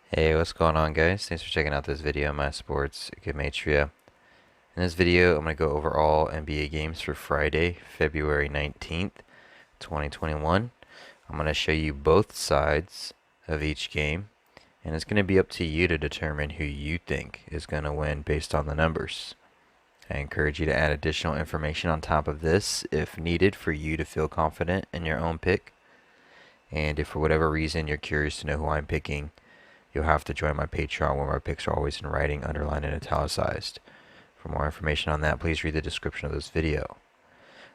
Hey, what's going on, guys? Thanks for checking out this video on my sports Gematria. In this video, I'm going to go over all NBA games for Friday, February 19th, 2021. I'm going to show you both sides of each game, and it's going to be up to you to determine who you think is going to win based on the numbers. I encourage you to add additional information on top of this if needed for you to feel confident in your own pick. And if for whatever reason you're curious to know who I'm picking, you'll have to join my Patreon where my picks are always in writing, underlined, and italicized. For more information on that, please read the description of this video.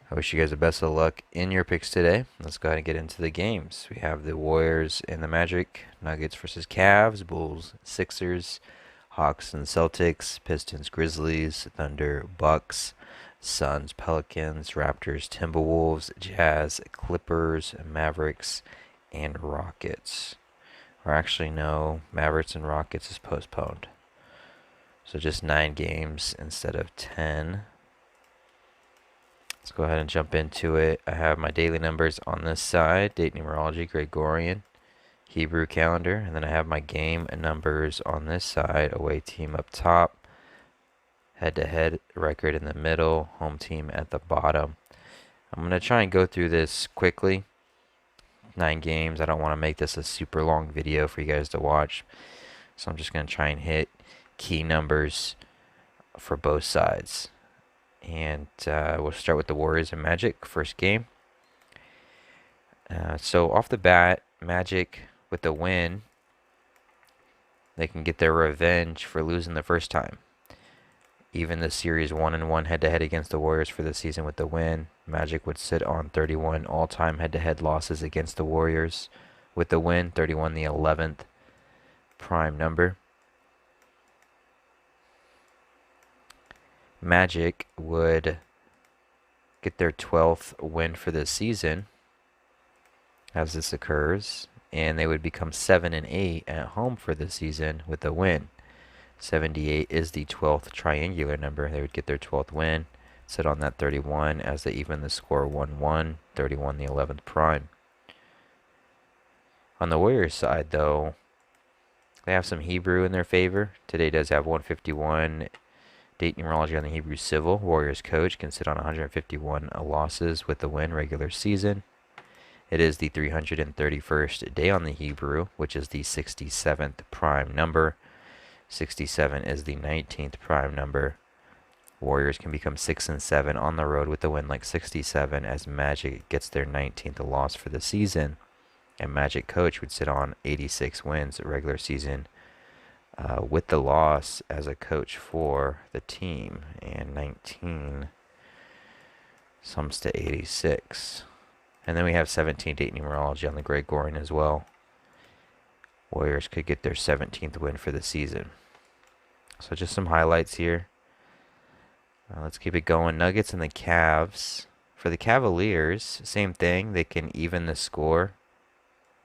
I wish you guys the best of luck in your picks today. Let's go ahead and get into the games. We have the Warriors and the Magic, Nuggets versus Cavs, Bulls, Sixers, Hawks and Celtics, Pistons, Grizzlies, Thunder, Bucks, Suns, Pelicans, Raptors, Timberwolves, Jazz, Clippers, Mavericks, and Rockets. Or actually, no, Mavericks and Rockets is postponed. So just 9 games instead of 10. Let's go ahead and jump into it. I have my daily numbers on this side, date numerology, Gregorian, Hebrew calendar, and then I have my game numbers on this side, away team up top, head-to-head record in the middle, home team at the bottom. I'm going to try and go through this quickly. 9 games. I don't want to make this a super long video for you guys to watch. So I'm just going to try and hit key numbers for both sides. And we'll start with the Warriors and Magic, first game. So off the bat, Magic with the win, they can get their revenge for losing the first time. Even the series 1-1 head-to-head against the Warriors for the season with the win, Magic would sit on 31 all-time head-to-head losses against the Warriors. With the win, 31 the 11th prime number. Magic would get their 12th win for the season as this occurs, and they would become 7-8 at home for the season with the win. 78 is the 12th triangular number. They would get their 12th win, sit on that 31 as they even the score 1-1, 31 the 11th prime. On the Warriors side, though, they have some Hebrew in their favor. Today does have 151 date numerology on the Hebrew civil. Warriors coach can sit on 151 losses with the win regular season. It is the 331st day on the Hebrew, which is the 67th prime number. 67 is the 19th prime number. Warriors can become 6-7 on the road with the win like 67 as Magic gets their 19th loss for the season. And Magic coach would sit on 86 wins regular season with the loss as a coach for the team. And 19 sums to 86. And then we have 17 date numerology on the Gregorian as well. Warriors could get their 17th win for the season. So just some highlights here. Let's keep it going. Nuggets and the Cavs. For the Cavaliers, same thing. They can even the score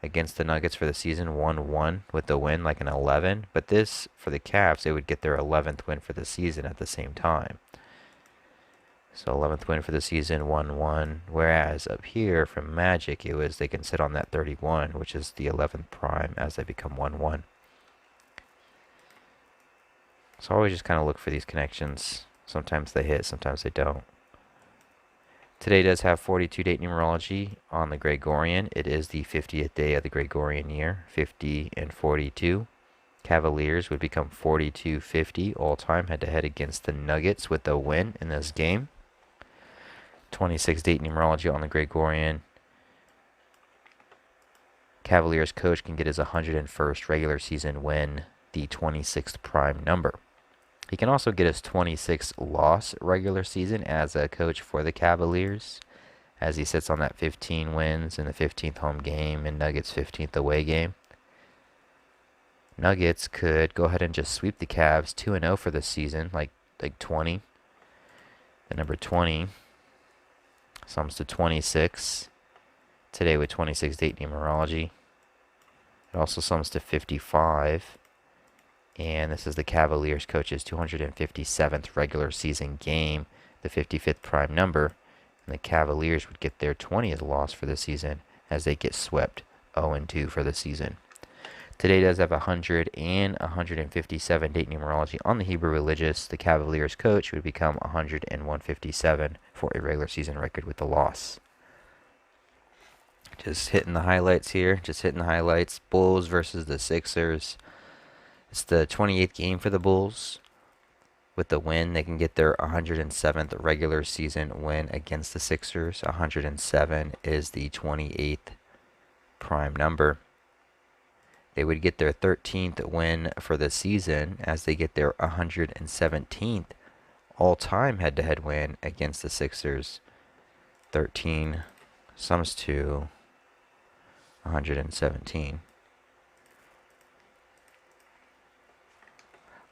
against the Nuggets for the season 1-1 with the win like an 11. But this, for the Cavs, they would get their 11th win for the season at the same time. So 11th win for the season, 1-1. Whereas up here from Magic, it was they can sit on that 31, which is the 11th prime as they become 1-1. So always just kind of look for these connections. Sometimes they hit, sometimes they don't. Today does have 42 date numerology on the Gregorian. It is the 50th day of the Gregorian year, 50 and 42. Cavaliers would become 42-50 all-time head-to-head against the Nuggets with a win in this game. 26 date numerology on the Gregorian. Cavaliers coach can get his 101st regular season win, the 26th prime number. He can also get his 26th loss regular season as a coach for the Cavaliers, as he sits on that 15 wins in the 15th home game and Nuggets 15th away game. Nuggets could go ahead and just sweep the Cavs 2-0 for the season, like 20. The number 20 sums to 26. Today with 26 date numerology. It also sums to 55. And this is the Cavaliers coach's 257th regular season game, the 55th prime number. And the Cavaliers would get their 20th loss for the season as they get swept 0-2 for the season. Today does have 100 and 157 date numerology on the Hebrew religious. The Cavaliers coach would become 100 and 157 for a regular season record with the loss. Just hitting the highlights here. Just hitting the highlights. Bulls versus the Sixers. It's the 28th game for the Bulls. With the win, they can get their 107th regular season win against the Sixers. 107 is the 28th prime number. They would get their 13th win for the season as they get their 117th all-time head-to-head win against the Sixers. 13 sums to 117.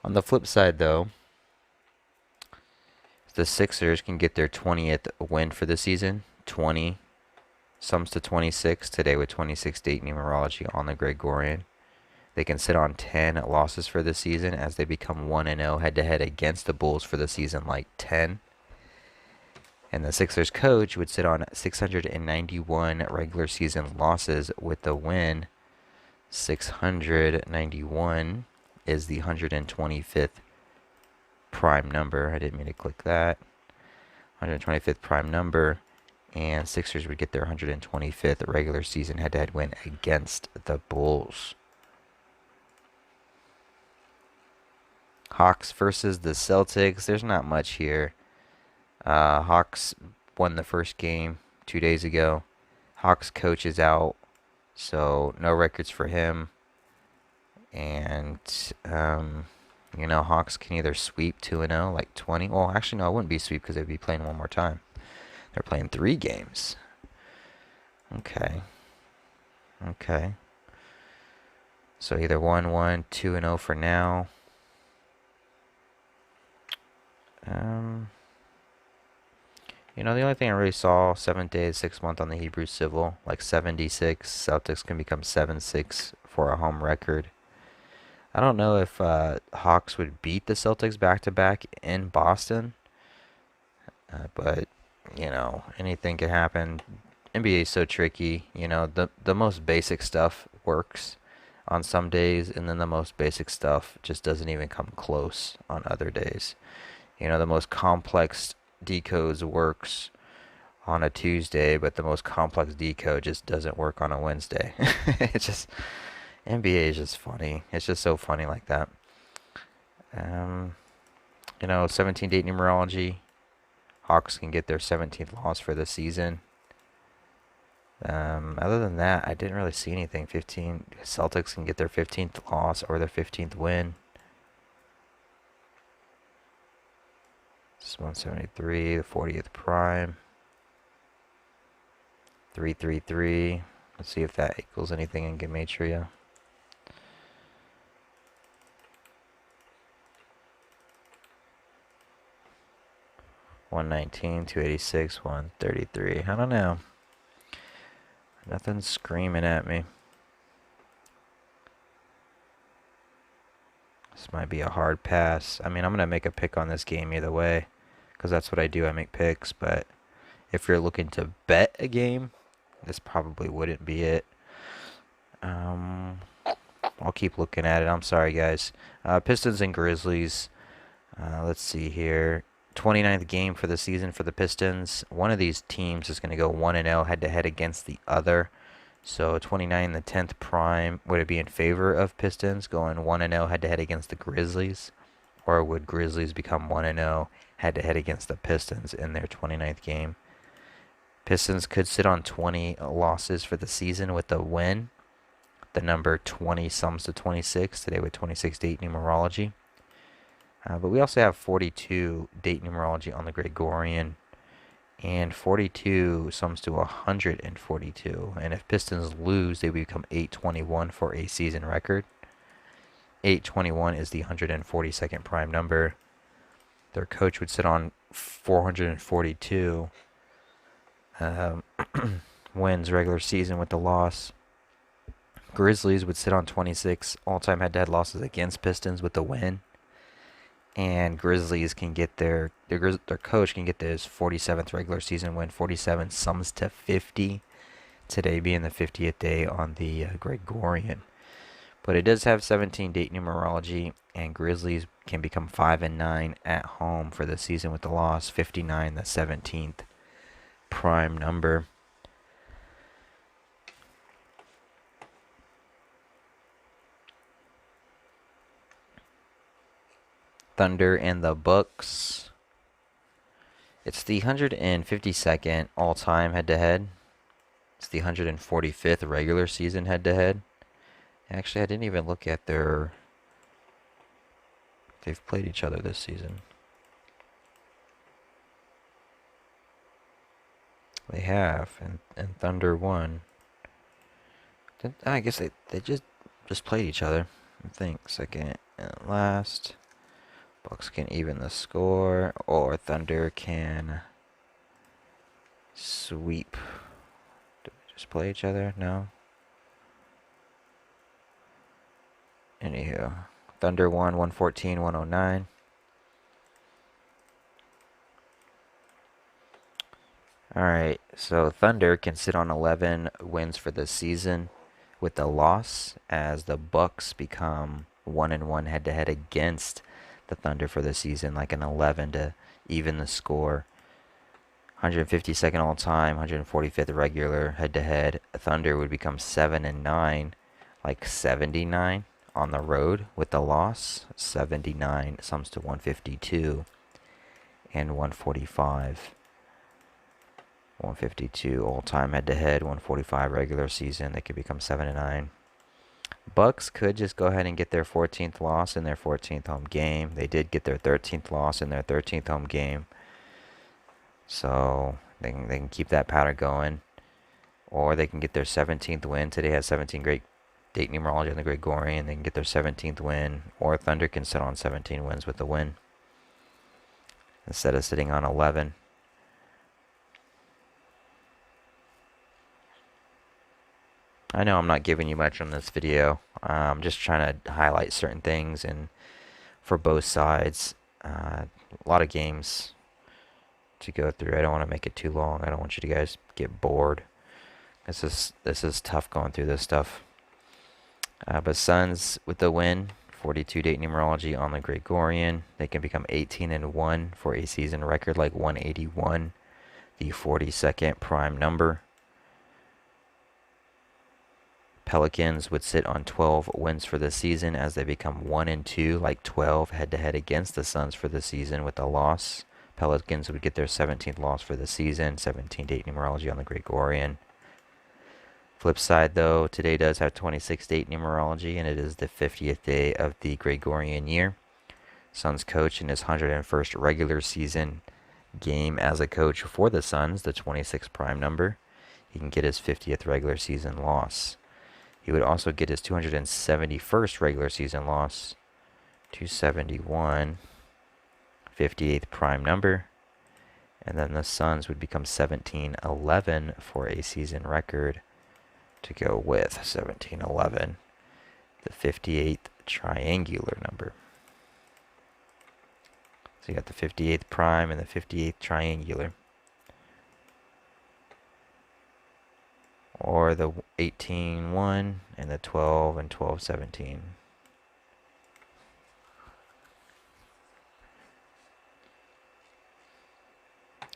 On the flip side, though, the Sixers can get their 20th win for the season. 20 sums to 26 today with 26 date numerology on the Gregorian. They can sit on 10 losses for the season as they become 1-0 head-to-head against the Bulls for the season, like 10. And the Sixers coach would sit on 691 regular season losses with the win. 691 is the 125th prime number. I didn't mean to click that. 125th prime number. And Sixers would get their 125th regular season head-to-head win against the Bulls. Hawks versus the Celtics. There's not much here. Hawks won the first game 2 days ago. Hawks coach is out, so no records for him. And, Hawks can either sweep 2-0, like 20. Well, actually, no, it wouldn't be sweep because they'd be playing one more time. They're playing 3 games. Okay. So either 1-1, 2-0 for now. The only thing I really saw, 7 days, 6 months on the Hebrew Civil, like 76. Celtics can become 7-6 for a home record. I don't know if Hawks would beat the Celtics back-to-back in Boston. But, anything can happen. NBA is so tricky. The most basic stuff works on some days, and then the most basic stuff just doesn't even come close on other days. The most complex decodes works on a Tuesday, but the most complex decode just doesn't work on a Wednesday. It's just, NBA is just funny. It's just so funny like that. 17 date numerology. Hawks can get their 17th loss for the season. Other than that, I didn't really see anything. 15 Celtics can get their 15th loss or their 15th win. It's 173, the 40th prime. 333. Let's see if that equals anything in Gematria. $119, $286, $133. I don't know. Nothing's screaming at me. This might be a hard pass. I mean, I'm going to make a pick on this game either way, because that's what I do. I make picks, but if you're looking to bet a game, this probably wouldn't be it. I'll keep looking at it. I'm sorry, guys. Pistons and Grizzlies. Let's see here. 29th game for the season for the Pistons. One of these teams is going to go 1-0 head-to-head against the other. So 29, the 10th prime, would it be in favor of Pistons going 1-0 head-to-head against the Grizzlies? Or would Grizzlies become 1-0 head-to-head against the Pistons in their 29th game? Pistons could sit on 20 losses for the season with a win. The number 20 sums to 26 today with 26 date numerology. But we also have 42 date numerology on the Gregorian. And 42 sums to 142. And if Pistons lose, they become 821 for a season record. 821 is the 142nd prime number. Their coach would sit on 442 wins regular season with the loss. Grizzlies would sit on 26 all-time head-to-head losses against Pistons with the win. And Grizzlies can get their coach can get his 47th regular season win. 47 sums to 50. Today being the 50th day on the Gregorian. But it does have 17 date numerology, and Grizzlies can become 5-9 at home for the season with the loss. 59, the 17th prime number. Thunder and the Bucks. It's the 152nd all-time head-to-head. It's the 145th regular season head-to-head. Actually, I didn't even look at their... They've played each other this season. They have, and Thunder won. I guess they just played each other. I think second and last. Bucks can even the score, or Thunder can sweep. Do they just play each other? No. Anywho, Thunder won 114, 109. Alright, so Thunder can sit on 11 wins for the season with a loss, as the Bucks become 1-1 head-to-head against the Thunder for the season, like an 11 to even the score. 152nd all-time, 145th regular head-to-head. Thunder would become 7-9, like 79 on the road with the loss. 79 sums to 152 and 145. 152 all-time head-to-head, 145 regular season. They could become 7-9. Bucks could just go ahead and get their 14th loss in their 14th home game. They did get their 13th loss in their 13th home game. So they can keep that pattern going. Or they can get their 17th win. Today has 17 great date numerology on the Gregorian. They can get their 17th win. Or Thunder can sit on 17 wins with the win, instead of sitting on 11. I know I'm not giving you much on this video. I'm just trying to highlight certain things, and for both sides, a lot of games to go through. I don't want to make it too long. I don't want you guys to get bored. This is tough going through this stuff. But Suns with the win, 42 date numerology on the Gregorian. They can become 18-1 for a season record, like 181, the 42nd prime number. Pelicans would sit on 12 wins for the season, as they become 1-2, like 12 head-to-head against the Suns for the season with a loss. Pelicans would get their 17th loss for the season, 17 date numerology on the Gregorian. Flip side, though, today does have 26 date numerology, and it is the 50th day of the Gregorian year. Suns coach in his 101st regular season game as a coach for the Suns, the 26th prime number. He can get his 50th regular season loss. He would also get his 271st regular season loss, 271, 58th prime number. And then the Suns would become 17-11 for a season record to go with 17-11, the 58th triangular number. So you got the 58th prime and the 58th triangular. Or the 18-1 and the 12 and 12-17.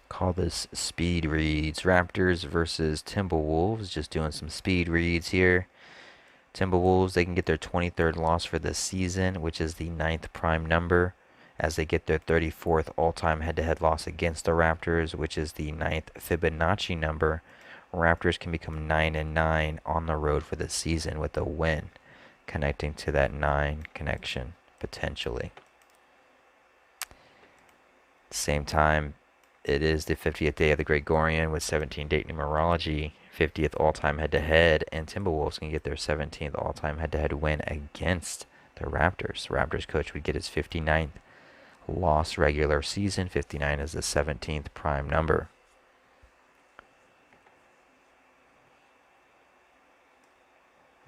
Call this speed reads. Raptors versus Timberwolves. Just doing some speed reads here. Timberwolves, they can get their 23rd loss for the season, which is the 9th prime number, as they get their 34th all-time head-to-head loss against the Raptors, which is the 9th Fibonacci number. Raptors can become 9-9 on the road for the season with a win, connecting to that 9 connection, potentially. Same time, it is the 50th day of the Gregorian with 17 date numerology, 50th all-time head-to-head, and Timberwolves can get their 17th all-time head-to-head win against the Raptors. Raptors coach would get his 59th loss regular season. 59 is the 17th prime number.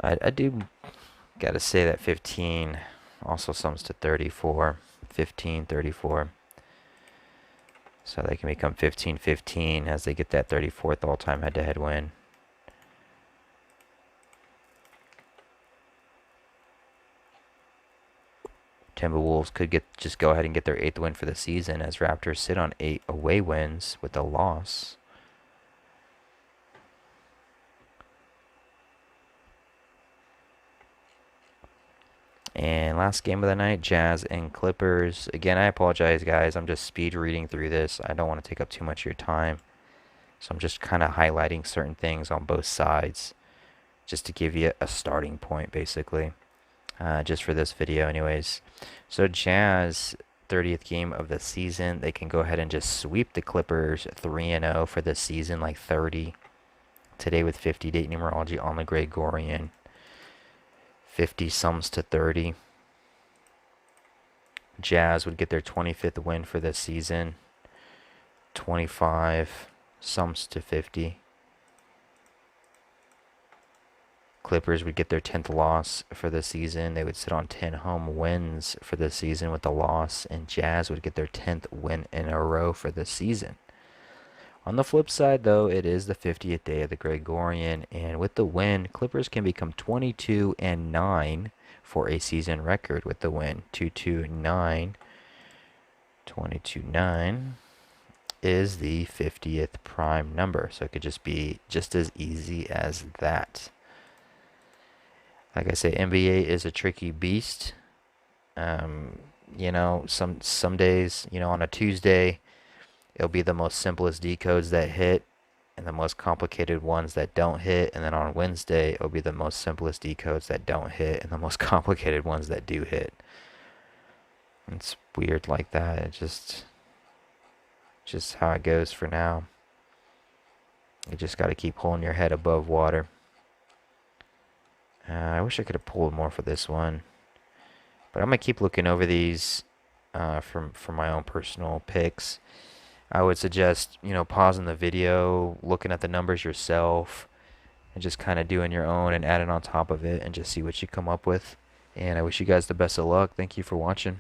I do gotta say that 15 also sums to 34. 15, 34. So they can become 15-15 as they get that 34th all-time head-to-head win. Timberwolves could just go ahead and get their 8th win for the season, as Raptors sit on 8 away wins with a loss. And last game of the night, Jazz and Clippers. Again, I apologize, guys. I'm just speed reading through this. I don't want to take up too much of your time. So I'm just kind of highlighting certain things on both sides, just to give you a starting point, basically. Just for this video anyways. So Jazz, 30th game of the season. They can go ahead and just sweep the Clippers 3-0 for the season, like 30. Today with 50 date numerology on the Gregorian. 50 sums to 30. Jazz would get their 25th win for the season. 25 sums to 50. Clippers would get their 10th loss for the season. They would sit on 10 home wins for the season with the loss. And Jazz would get their 10th win in a row for the season. On the flip side, though, it is the 50th day of the Gregorian, and with the win, Clippers can become 22-9 for a season record with the win. 22-9. 22-9 is the 50th prime number, so it could just be just as easy as that. Like I say, NBA is a tricky beast. You know, some days, you know, on a Tuesday, it'll be the most simplest decodes that hit and the most complicated ones that don't hit. And then on Wednesday, it'll be the most simplest decodes that don't hit and the most complicated ones that do hit. It's weird like that. It just how it goes for now. You just got to keep holding your head above water. I wish I could have pulled more for this one. But I'm going to keep looking over these for my own personal picks. I would suggest, you know, pausing the video, looking at the numbers yourself, and just kind of doing your own and adding on top of it and just see what you come up with. And I wish you guys the best of luck. Thank you for watching.